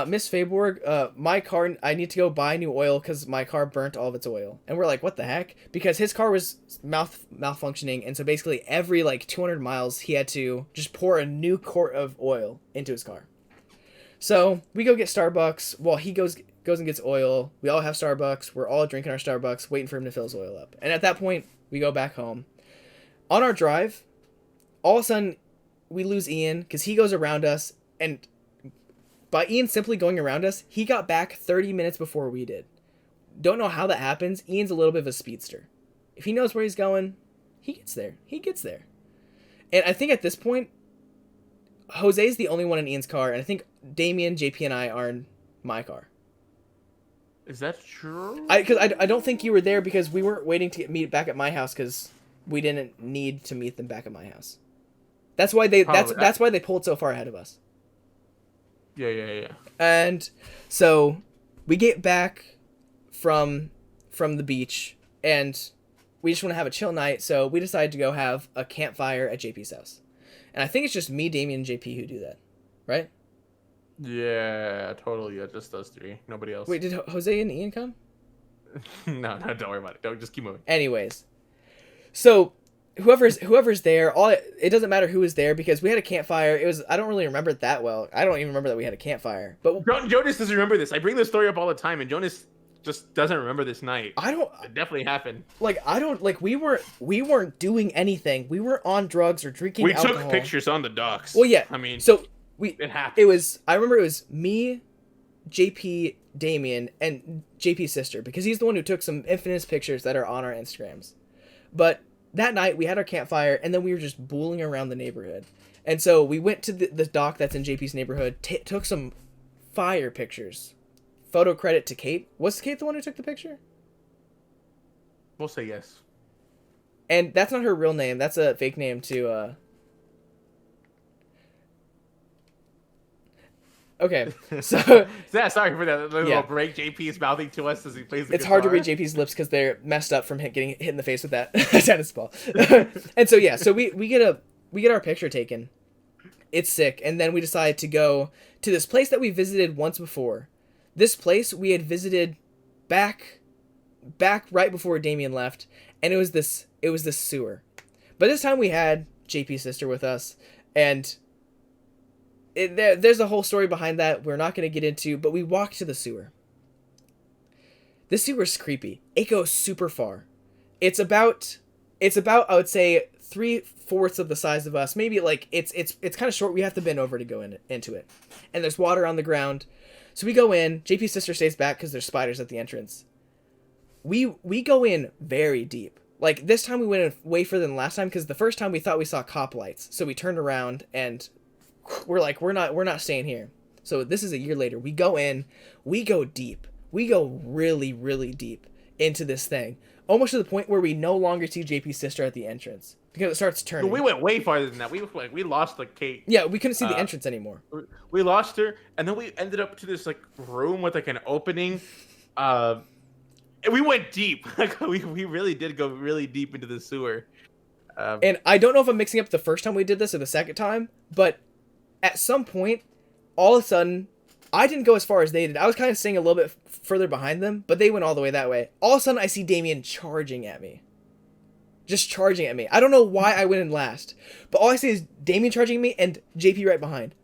Miss Fayborg, my car, I need to go buy new oil because my car burnt all of its oil. And we're like, what the heck? Because his car was malfunctioning, and so basically every like 200 miles he had to just pour a new quart of oil into his car. So we go get Starbucks while he goes and gets oil. We all have Starbucks. We're all drinking our Starbucks, waiting for him to fill his oil up. And at that point, we go back home. On our drive, all of a sudden, we lose Ian because he goes around us, and by Ian simply going around us, he got back 30 minutes before we did. Don't know how that happens. Ian's a little bit of a speedster. If he knows where he's going, he gets there. He gets there. And I think at this point, Jose's the only one in Ian's car, and I think Damien, JP, and I are in my car. Is that true? Because I don't think you were there because we weren't waiting to meet back at my house because we didn't need to meet them back at my house. That's why they pulled so far ahead of us. Yeah. And so we get back from the beach, and we just want to have a chill night. So we decided to go have a campfire at JP's house. And I think it's just me, Damien, and JP who do that, right? Yeah, totally. Yeah, just those three. Nobody else. Wait, did Jose and Ian come? No, don't worry about it. Don't just keep moving. Anyways, so whoever's there, it doesn't matter who is there because we had a campfire. I don't really remember it that well. I don't even remember that we had a campfire. But Jonas doesn't remember this. I bring this story up all the time, and Jonas just doesn't remember this night. It definitely happened. We weren't doing anything. We weren't on drugs or drinking alcohol. We took pictures on the docks. Well, yeah. I mean, so it happened. I remember it was me, JP, Damien, and JP's sister, because he's the one who took some infamous pictures that are on our Instagrams. But that night we had our campfire, and then we were just booling around the neighborhood. And so we went to the dock that's in JP's neighborhood, took some fire pictures. Photo credit to Kate. Was Kate the one who took the picture? We'll say yes. And that's not her real name. That's a fake name to Okay, so yeah, sorry for that little break. JP is mouthing to us as he plays the It's guitar. hard to read JP's lips because they're messed up from getting hit in the face with that tennis ball. And so we get our picture taken. It's sick, and then we decide to go to this place that we visited once before. This place we had visited back right before Damien left, and it was this sewer. But this time we had JP's sister with us, and there's a whole story behind that we're not going to get into, but we walked to the sewer. This sewer's creepy. It goes super far. It's about I would say 3/4 of the size of us. Maybe it's kind of short. We have to bend over to go into it. And there's water on the ground. So we go in. JP's sister stays back because there's spiders at the entrance. We go in very deep. Like this time we went in way further than last time because the first time we thought we saw cop lights. So we turned around and we're like, we're not staying here. So this is a year later. We go in, we go deep. We go really, really deep into this thing. Almost to the point where we no longer see JP's sister at the entrance. Because it starts turning. We went way farther than that. We lost Kate. Yeah, we couldn't see the entrance anymore. We lost her, and then we ended up to this room with an opening. And we went deep. We really did go really deep into the sewer. And I don't know if I'm mixing up the first time we did this or the second time, but at some point, all of a sudden, I didn't go as far as they did. I was kind of staying a little bit further behind them, but they went all the way that way. All of a sudden, I see Damien charging at me. Just charging at me. I don't know why I went in last, but all I see is Damien charging me and JP right behind.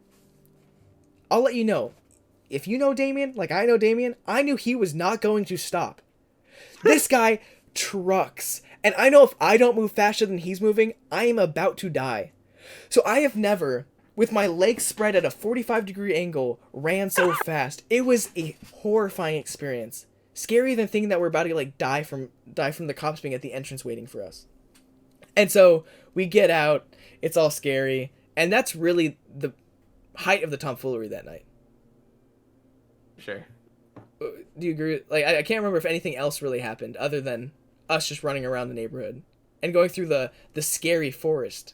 I'll let you know. If you know Damien, like I know Damien, I knew he was not going to stop. This guy trucks. And I know if I don't move faster than he's moving, I am about to die. So I have never, with my legs spread at a 45-degree angle, ran so fast. It was a horrifying experience. Scarier than thinking that we're about to die from the cops being at the entrance waiting for us. And so we get out, it's all scary, and that's really the height of the tomfoolery that night. Sure. Do you agree? I can't remember if anything else really happened other than us just running around the neighborhood and going through the scary forest.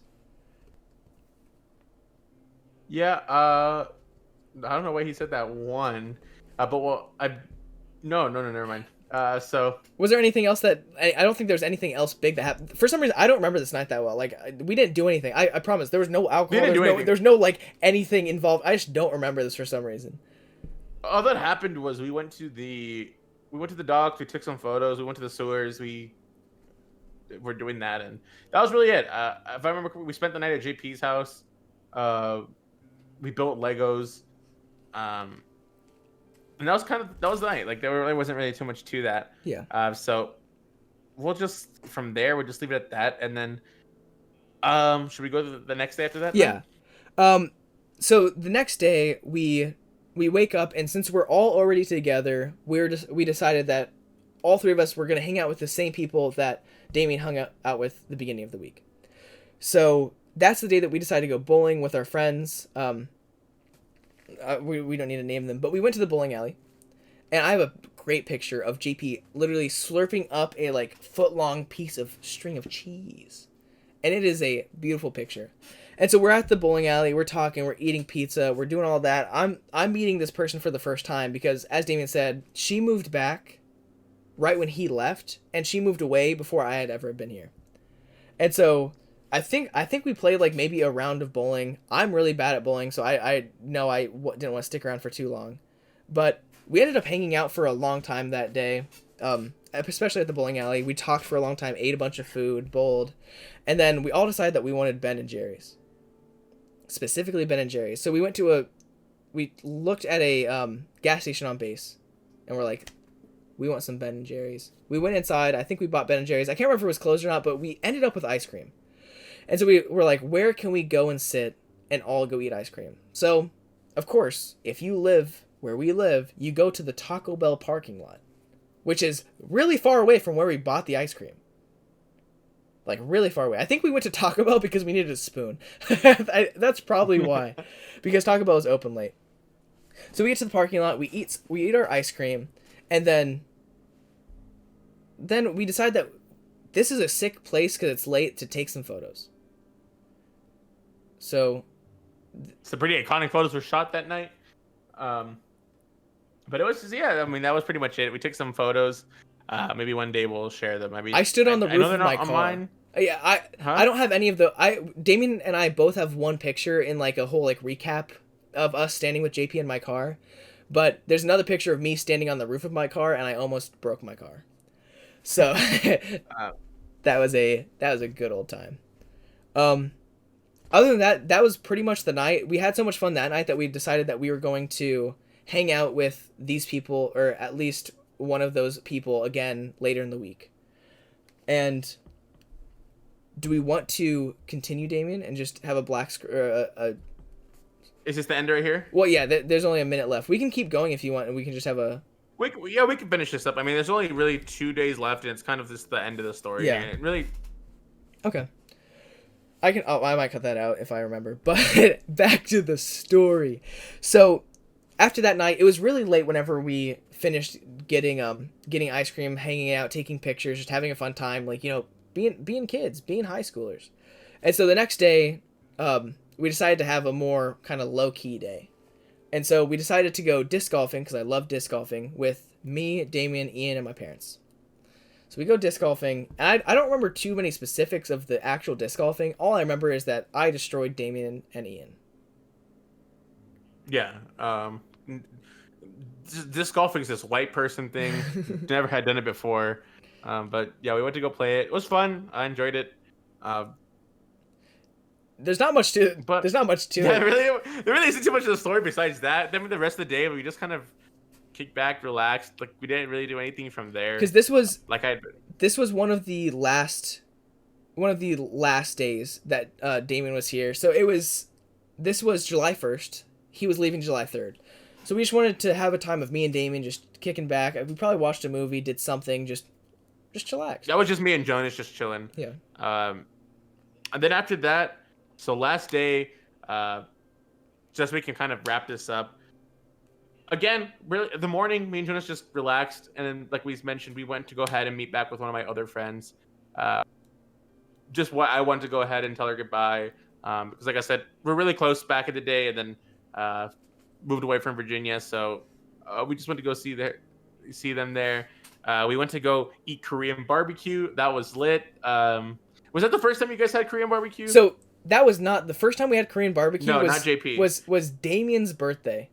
Yeah, I don't know why he said that one, but never mind. So was there anything else that I don't think there was anything else big that happened. For some reason, I don't remember this night that well. We didn't do anything. I promise. There was no alcohol. There's no anything involved. I just don't remember this for some reason. All that happened was we went to the docks. We took some photos. We went to the sewers. We were doing that, and that was really it. If I remember, we spent the night at JP's house. We built Legos. And that was the night. There really wasn't really too much to that. Yeah. So we'll just from there we'll just leave it at that, and then should we go to the next day after that? Yeah. So the next day we wake up, and since we're all already together, we decided that all three of us were gonna hang out with the same people that Damien hung out with the beginning of the week. So that's the day that we decided to go bowling with our friends. We don't need to name them, but we went to the bowling alley, and I have a great picture of JP literally slurping up a foot-long piece of string of cheese, and it is a beautiful picture. And so we're at the bowling alley, we're talking, we're eating pizza, we're doing all that. I'm meeting this person for the first time because, as Damien said, she moved back right when he left, and she moved away before I had ever been here. And so I think we played like maybe a round of bowling. I'm really bad at bowling, so I know I didn't want to stick around for too long. But we ended up hanging out for a long time that day, especially at the bowling alley. We talked for a long time, ate a bunch of food, bowled, and then we all decided that we wanted Ben and Jerry's. Specifically Ben and Jerry's. So we looked at a gas station on base, and we're like, we want some Ben and Jerry's. We went inside. I think we bought Ben and Jerry's. I can't remember if it was closed or not, but we ended up with ice cream. And so we were like, where can we go and sit and all go eat ice cream? So, of course, if you live where we live, you go to the Taco Bell parking lot, which is really far away from where we bought the ice cream. Like, really far away. I think we went to Taco Bell because we needed a spoon. That's probably why. Because Taco Bell is open late. So we get to the parking lot, we eat our ice cream, and then we decide that this is a sick place because it's late to take some photos. So some pretty iconic photos were shot that night. But it was just, yeah, I mean, that was pretty much it. We took some photos. Maybe one day we'll share them. I mean, I stood on the roof of my car. Mine. Yeah, I don't have any of the. Damien and I both have one picture in like a whole like recap of us standing with JP in my car, but there's another picture of me standing on the roof of my car and I almost broke my car. So that was a good old time. Other than that, that was pretty much the night. We had so much fun that night that we decided that we were going to hang out with these people, or at least one of those people, again later in the week. And do we want to continue, Damien, and just have a black screen? Is this the end right here? Well, yeah. There's only a minute left. We can keep going if you want, and we can just have a. We can finish this up. I mean, there's only really 2 days left, and it's kind of just the end of the story. Yeah. And it really. Okay. I might cut that out if I remember. But back to the story. So, after that night, it was really late whenever we finished getting ice cream, hanging out, taking pictures, just having a fun time, like, you know, being kids, being high schoolers. And so the next day, we decided to have a more kind of low-key day. And so we decided to go disc golfing, because I love disc golfing, with me, Damien, Ian, and my parents. So we go disc golfing, and I don't remember too many specifics of the actual disc golfing. All I remember is that I destroyed Damien and Ian. Yeah. Disc golfing is this white person thing. Never had done it before. But yeah, we went to go play it. It was fun. I enjoyed it. There's not much to it. There really isn't too much of the story besides that. Then the rest of the day, we just kind of kicked back, relaxed. Like, we didn't really do anything from there. Because this was one of the last days that Damien was here. So this was July 1st. He was leaving July 3rd. So we just wanted to have a time of me and Damien just kicking back. We probably watched a movie, did something, just chillax. That was just me and Jonas just chilling. Yeah. And then after that, so last day, just so we can kind of wrap this up. Again, really, the morning, me and Jonas just relaxed, and then, like we mentioned, we went to go ahead and meet back with one of my other friends. Just what I wanted to go ahead and tell her goodbye, because, like I said, we're really close back in the day, and then moved away from Virginia, so we just went to go see them there. We went to go eat Korean barbecue. That was lit. Was that the first time you guys had Korean barbecue? So that was not the first time we had Korean barbecue. No, not JP. Was Damien's birthday.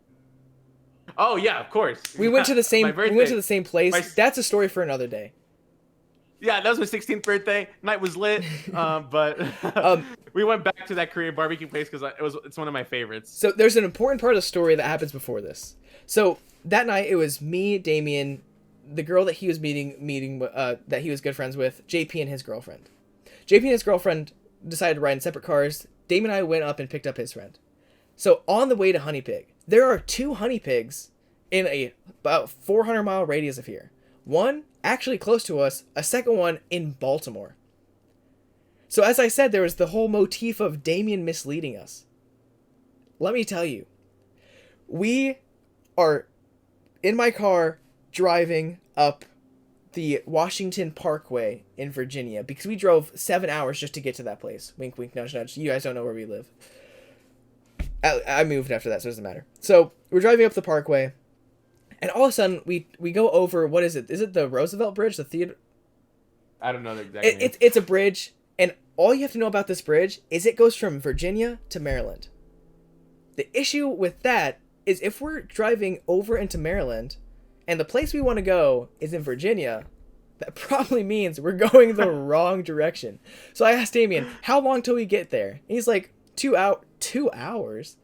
Oh yeah, of course. We went to the same. We went to the same place. That's a story for another day. Yeah, that was my 16th birthday. Night was lit, but we went back to that Korean barbecue place because it's one of my favorites. So there's an important part of the story that happens before this. So that night it was me, Damien, the girl that he was meeting that he was good friends with, JP and his girlfriend. JP and his girlfriend decided to ride in separate cars. Damien and I went up and picked up his friend. So on the way to Honey Pig, there are 2 honey pigs in about 400-mile radius of here. One actually close to us, a second one in Baltimore. So as I said, there was the whole motif of Damien misleading us. Let me tell you, we are in my car driving up the Washington Parkway in Virginia because we drove 7 hours just to get to that place. Wink, wink, nudge, nudge. You guys don't know where we live. I moved after that, so it doesn't matter. So we're driving up the Parkway, and all of a sudden we go over, what is it? Is it the Roosevelt Bridge? The theater? I don't know the exact name. It's a bridge, and all you have to know about this bridge is it goes from Virginia to Maryland. The issue with that is if we're driving over into Maryland, and the place we want to go is in Virginia, that probably means we're going the wrong direction. So I asked Damien, how long till we get there? And he's like, 2 hours?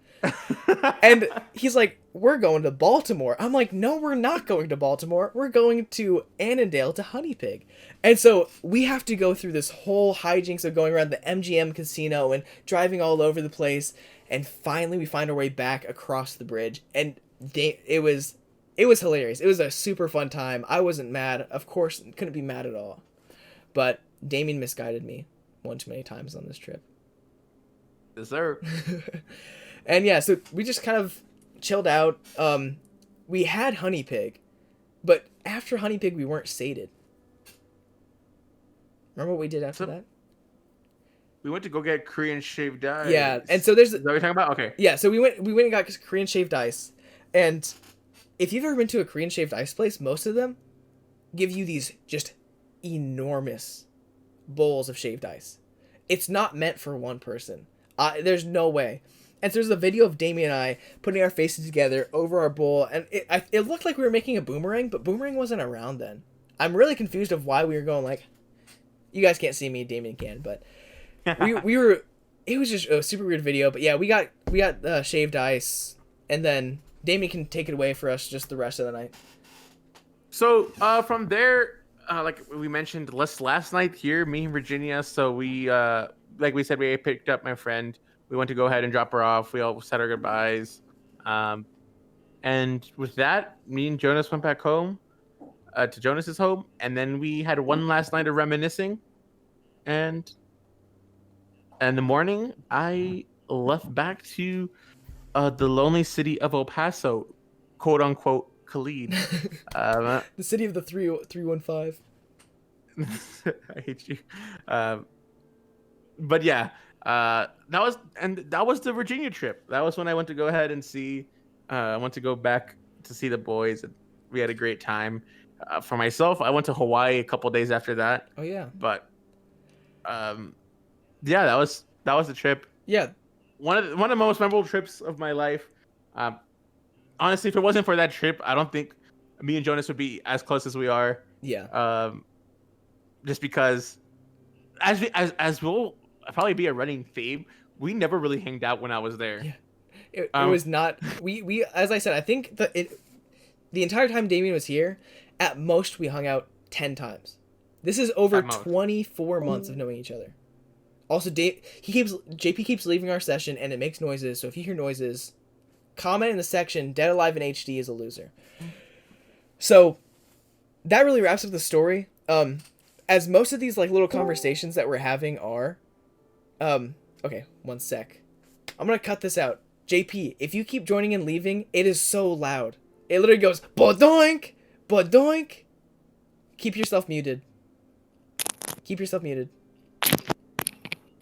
And he's like, we're going to Baltimore. I'm like, no, we're not going to Baltimore. We're going to Annandale to Honey Pig. And so we have to go through this whole hijinks of going around the MGM casino and driving all over the place. And finally we find our way back across the bridge. And it was hilarious. It was a super fun time. I wasn't mad. Of course, couldn't be mad at all. But Damien misguided me one too many times on this trip. Yes, sir. And yeah, so we just kind of chilled out. We had Honey Pig, but after Honey Pig, we weren't sated. Remember what we did after that? We went to go get Korean shaved ice. Yeah, and so there's... Is that what you're talking about? Okay. Yeah, so we went and got Korean shaved ice. And if you've ever been to a Korean shaved ice place, most of them give you these just enormous bowls of shaved ice. It's not meant for one person. There's no way. And so there's a video of Damien and I putting our faces together over our bowl, and it looked like we were making a boomerang, but boomerang wasn't around then. I'm really confused of why we were going like... You guys can't see me, Damien can, but we were... It was just a super weird video, but yeah, we got shaved ice, and then Damien can take it away for us just the rest of the night. So from there, like we mentioned last night here, me and Virginia. So we like we said, we picked up my friend. We went to go ahead and drop her off. We all said our goodbyes. And with that, me and Jonas went back home to Jonas's home, and then we had one last night of reminiscing. And in the morning, I left back to the lonely city of El Paso, quote unquote, Khalid. The city of the 315. I hate you. But yeah, that was the Virginia trip. That was when I went to go ahead and see. I went to go back to see the boys. And we had a great time. For myself, I went to Hawaii a couple days after that. Oh yeah. But yeah, that was the trip. Yeah. One of the most memorable trips of my life. Honestly, if it wasn't for that trip, I don't think me and Jonas would be as close as we are. Yeah. Just because, as will probably be a running theme, we never really hanged out when I was there. Yeah. It was not. We as I said, I think the entire time Damien was here, at most we hung out 10 times. This is over 24 months of knowing each other. Also, JP keeps leaving our session and it makes noises. So if you hear noises, comment in the section. Dead Alive in HD is a loser. So that really wraps up the story. As most of these like little conversations that we're having are, okay, one sec. I'm gonna cut this out. JP, if you keep joining and leaving, it is so loud. It literally goes badoink, badoink. Keep yourself muted. Keep yourself muted.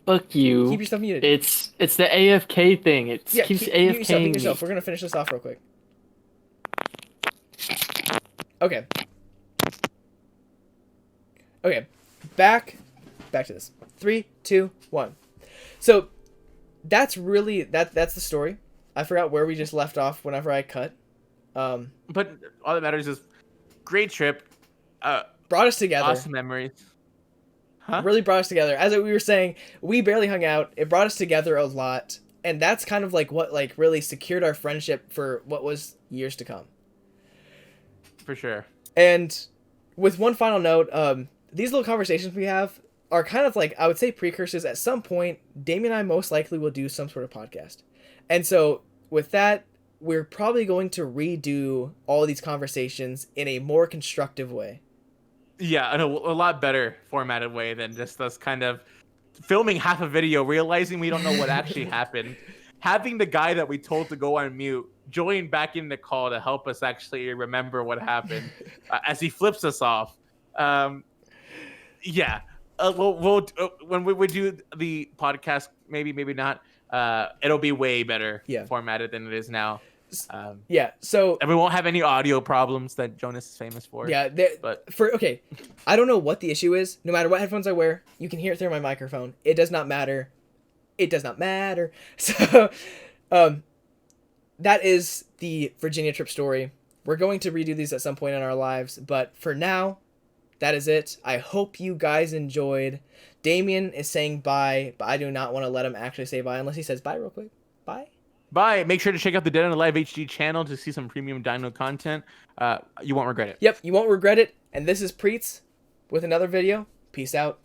Fuck you. Keep yourself muted. It's the AFK thing. It keeps AFKing me. Yourself. We're gonna finish this off real quick. Okay. Okay. Back to this. 3, 2, 1. So that's really that's the story. I forgot where we just left off whenever I cut. But all that matters is great trip. Brought us together. Awesome memories. Huh? Really brought us together. As we were saying, we barely hung out. It brought us together a lot. And that's kind of like what like really secured our friendship for what was years to come. For sure. And with one final note, these little conversations we have are kind of like, I would say, precursors. At some point, Damien and I most likely will do some sort of podcast. And so with that, we're probably going to redo all of these conversations in a more constructive way. Yeah, in a lot better formatted way than just us kind of filming half a video, realizing we don't know what actually happened. Having the guy that we told to go on mute join back in the call to help us actually remember what happened as he flips us off. Yeah. We'll when we do the podcast, maybe not. It'll be way better formatted than it is now. Yeah. So and we won't have any audio problems that Jonas is famous for. Yeah. But okay, I don't know what the issue is. No matter what headphones I wear, you can hear it through my microphone. It does not matter. It does not matter. So, that is the Virginia trip story. We're going to redo these at some point in our lives, but for now, that is it. I hope you guys enjoyed. Damien is saying bye, but I do not want to let him actually say bye unless he says bye real quick. Bye. Bye. Make sure to check out the Dead on Alive HD channel to see some premium dino content. You won't regret it. Yep, you won't regret it. And this is Priets with another video. Peace out.